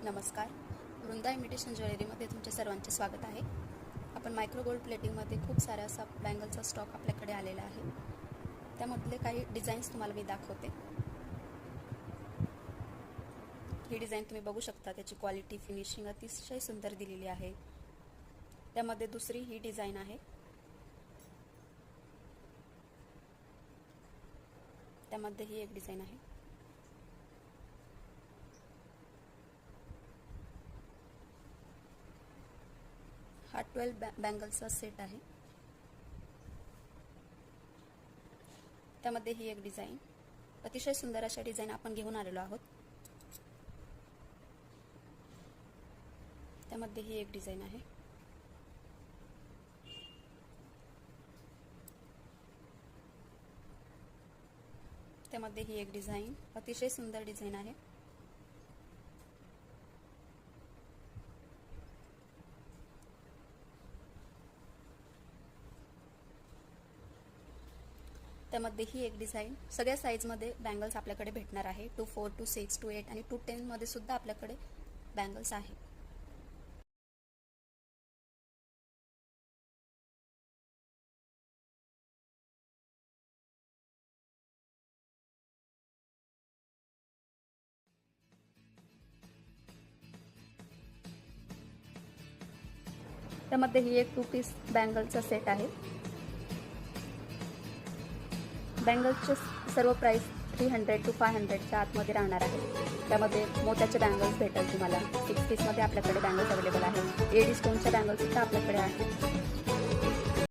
नमस्कार. वृंदा इमिटेशन ज्वेलरीमध्ये तुमच्या सर्वांचे स्वागत आहे. आपण मायक्रो गोल्ड प्लेटिंगमध्ये खूप साऱ्या असा बँगलचा स्टॉक आपल्याकडे आलेला आहे. त्यामधले काही डिझाईन्स तुम्हाला मी दाखवते. ही डिझाईन तुम्ही बघू शकता. त्याची क्वालिटी, फिनिशिंग अतिशय सुंदर दिलेली आहे. त्यामध्ये दुसरी ही डिझाईन आहे. त्यामध्ये ही एक डिझाईन आहे. हा 12 बँगल्सचा सेट आहे. त्यामध्ये ही एक डिझाईन, अतिशय सुंदर अशा डिझाईन आपण घेऊन आलेलो आहोत. त्यामध्ये ही एक डिझाईन आहे. त्यामध्ये ही एक डिझाईन, अतिशय सुंदर डिझाईन आहे. त्यामध्ये ही एक डिझाईन. सगळ्या साईजमध्ये बँगल्स आपल्याकडे भेटणार आहे. 2-4, 2-6, 2-8 आणि 2-10 मध्ये सुद्धा आपल्याकडे बँगल्स आहे. त्यामध्ये ही एक 2 पीस बँगलचा सेट आहे. बँगल्सचे सर्व प्राइस 300 to 500च्या आतमध्ये राहणार आहे. त्यामध्ये मोत्याचे बँगल्स भेटेल तुम्हाला. 6 पीसमध्ये आपल्याकडे बँगल्स अवेलेबल आहे. एडी स्टोनच्या बँगल्स सुद्धा आपल्याकडे आहेत.